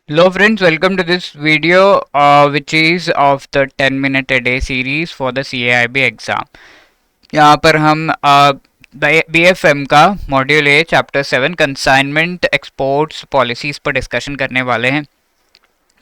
Hello friends, welcome to this video which is of the 10 minute a day series for the CAIB exam. यहाँ पर हम BFM का module A chapter 7 consignment exports policies पर discussion करने वाले हैं।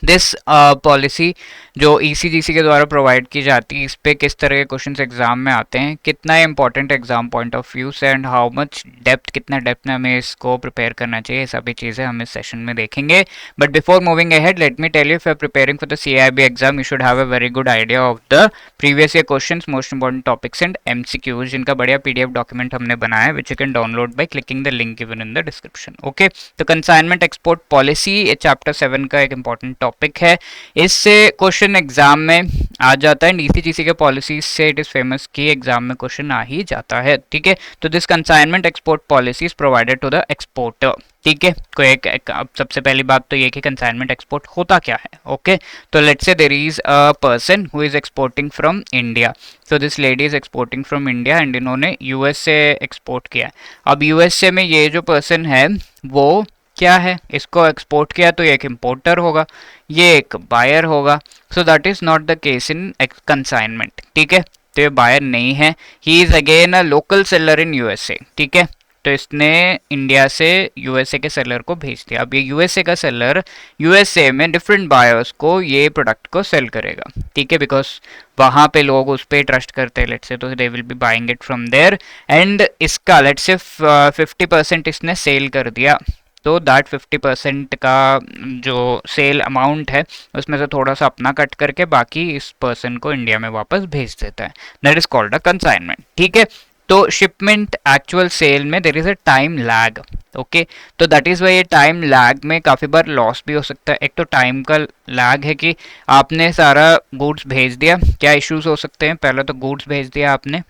This policy जो ECGC के द्वारा प्रोवाइड की जाती है, इस पे किस तरह के क्वेश्चंस एग्जाम में आते हैं, कितना important exam point of view से एंड हाउ मच डेप्थ, कितना डेप्थ में हमें इसको प्रिपेयर करना चाहिए, सभी चीज़ें हम इस सेशन में देखेंगे। But before moving ahead let me tell you, if you are preparing for the CIB exam you should have a very good idea of the previous year questions, most important topics and MCQs, जिनका बढ़िया PDF document हमने बनाया है which you can download by clicking the link given in the description. Okay, तो consignment export policy chapter 7 का एक important topic है। इससे क्वेश्चन एग्जाम में आ जाता है। ECGC के पॉलिसी से इट इज फेमस कि एग्जाम में क्वेश्चन आ ही जाता है। ठीक है, तो this consignment export policy is provided to the exporter. ठीक है, कोई अब सबसे पहली बात तो ये कि कंसाइनमेंट एक्सपोर्ट होता क्या है। ओके, तो let's say there is a person who is exporting from India. So this lady is exporting from India and इन्होंने US से एक्सपोर्ट किया। अब USA में ये जो पर्सन है वो क्या है, इसको एक्सपोर्ट किया तो ये एक इम्पोर्टर होगा, ये एक बायर होगा। So that is not the case in consignment. ठीक है, तो ये बायर नहीं है, he is again a local seller in USA। ठीक है, तो इसने इंडिया से USA के सेलर को भेज दिया। अब ये USA का सेलर USA में डिफरेंट बायर्स को ये प्रोडक्ट को सेल करेगा। ठीक है, बिकॉज वहाँ पे लोग उस पर ट्रस्ट करते हैं, लेट्स से, तो they will be buying it from there. And इसका लेट्स से 50% इसने सेल कर दिया, तो दैट 50% का जो सेल अमाउंट है उसमें से थोड़ा सा अपना कट करके बाकी इस पर्सन को इंडिया में वापस भेज देता है। That is called a consignment. ठीक है, तो शिपमेंट एक्चुअल सेल में there is a time lag. Okay, तो दैट इज वाई ये टाइम लैग में काफ़ी बार लॉस भी हो सकता है। एक तो टाइम का लैग है कि आपने सारा गुड्स भेज दिया, क्या इश्यूज हो सकते हैं। पहले तो गुड्स भेज दिया आपने,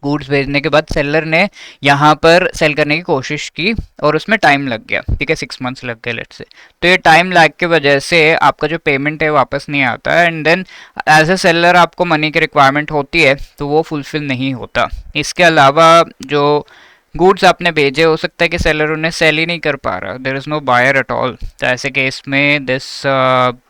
गुड्स भेजने के बाद सेलर ने यहाँ पर सेल करने की कोशिश की और उसमें टाइम लग गया। ठीक है, 6 मंथ्स लग गए लेट्स से। तो ये टाइम लैग की वजह से आपका जो पेमेंट है वापस नहीं आता है and then as a seller आपको मनी की रिक्वायरमेंट होती है तो वो फुलफिल नहीं होता। इसके अलावा जो गुड्स आपने भेजे, हो सकता है कि सेलर उन्हें सेल ही नहीं कर पा रहा, there is no buyer at all. तो ऐसे केस में this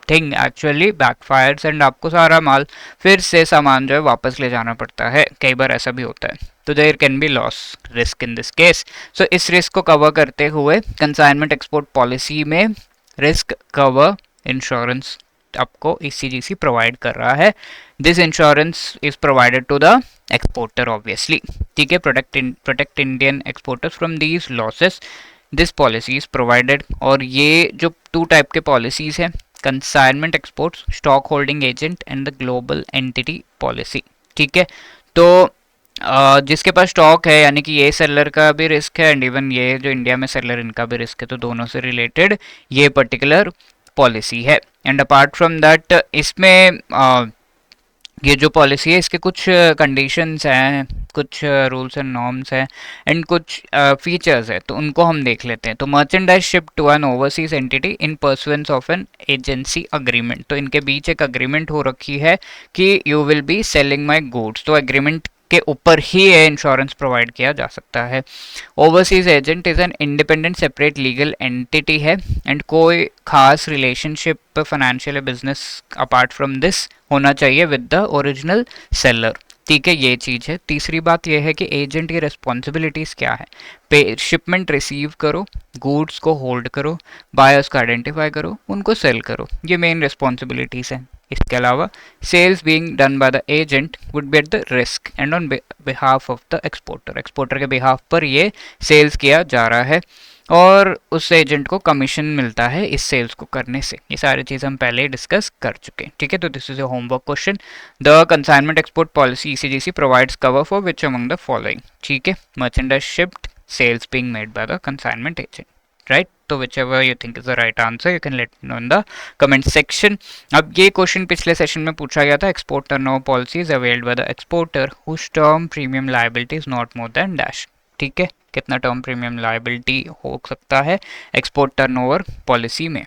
thing actually backfires and आपको सारा माल फिर से सामान जो है वापस ले जाना पड़ता है। कई बार ऐसा भी होता है, तो there can be loss risk in this case. So इस रिस्क को कवर करते हुए कंसाइनमेंट एक्सपोर्ट पॉलिसी में रिस्क कवर इंश्योरेंस आपको ECGC प्रोवाइड कर रहा है। This insurance is provided to the exporter obviously. ठीक है, protect Indian exporters from these losses, this policy is provided. और ये जो 2 टाइप के पॉलिसीज हैं, consignment exports, stock holding agent and the global entity policy. ठीक है, तो जिसके पास स्टॉक है, यानी कि ये सेलर का भी रिस्क है एंड इवन ये जो इंडिया में सेलर, इनका भी रिस्क है, तो दोनों से रिलेटेड ये पर्टिकुलर पॉलिसी है। एंड अपार्ट फ्रॉम दैट इसमें ये जो पॉलिसी है इसके कुछ कंडीशंस हैं, कुछ रूल्स एंड नॉर्म्स हैं एंड कुछ फीचर्स है, तो उनको हम देख लेते हैं। तो merchandise ship to an overseas entity in pursuance of an agency agreement, तो इनके बीच एक अग्रीमेंट हो रखी है कि you will be selling my goods, तो एग्रीमेंट के ऊपर ही ये इंश्योरेंस प्रोवाइड किया जा सकता है। Overseas agent is an independent separate legal entity है एंड कोई खास relationship financial business apart from this होना चाहिए विद द ओरिजिनल सेलर। ठीक है, ये चीज़ है। तीसरी बात यह है कि एजेंट की रिस्पॉन्सिबिलिटीज़ क्या है। पे शिपमेंट रिसीव करो, गुड्स को होल्ड करो, बायर्स को आइडेंटिफाई करो, उनको सेल करो, ये मेन रिस्पॉन्सिबिलिटीज़ हैं। इसके अलावा sales being done by the agent would be at the risk and on behalf of the exporter, exporter के बिहाफ पर ये सेल्स किया जा रहा है और उस एजेंट को कमीशन मिलता है इस सेल्स को करने से। ये सारी चीज़ हम पहले ही डिस्कस कर चुके हैं। ठीक है, तो this is a homework question. The consignment export policy ECGC provides cover for which among the following. ठीक है, merchandise shipped, sales being made by the consignment agent, right. तो whichever you think is the right answer you can let me know in the comment section. अब ये question पिछले session में पूछा गया था, export turnover policy is availed by the exporter whose term premium liability is not more than dash. ठीक है, कितना टर्म प्रीमियम लायबिलिटी हो सकता है एक्सपोर्ट टर्नओवर पॉलिसी में।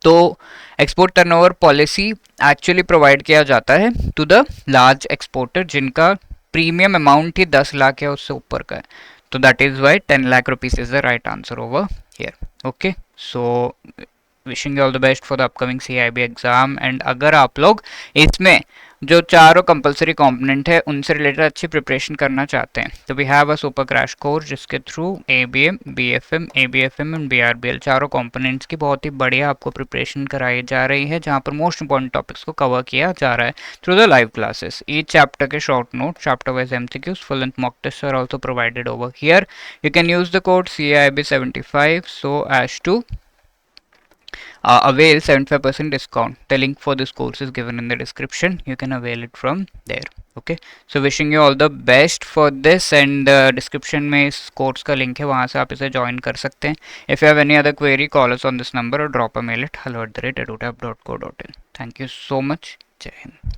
तो export turnover policy actually provide किया जाता है टू द लार्ज एक्सपोर्टर जिनका प्रीमियम अमाउंट ही 10 लाख या उससे ऊपर का है। तो that is why 10 lakh rupees is the right answer over here. Okay, so wishing you all the best for the upcoming CIB exam. And अगर आप लोग इसमें जो चारों कंपलसरी कंपोनेंट है उनसे रिलेटेड अच्छी प्रिपरेशन करना चाहते हैं तो we have a super crash course जिसके through ABM, BFM, ABFM and BRBL चारों कंपोनेंट्स की बहुत ही बढ़िया आपको प्रिपरेशन कराई जा रही है, जहां पर मोस्ट इंपॉर्टेंट टॉपिक्स को कवर किया जा रहा है through the live classes. Each chapter के short note, chapter wise MCQs, full length mock test are also provided over here. You can use the code CIB75 so as to avail 75% discount. The link for this course is given in the description. You can avail it from there. Okay, so wishing you all the best for this, and description में इस course का link है, वहाँ से आप इसे join कर सकते हैं. If you have any other query, call us on this number or drop a mail at hello@edutap.co.in. Thank you so much. जय हिंद.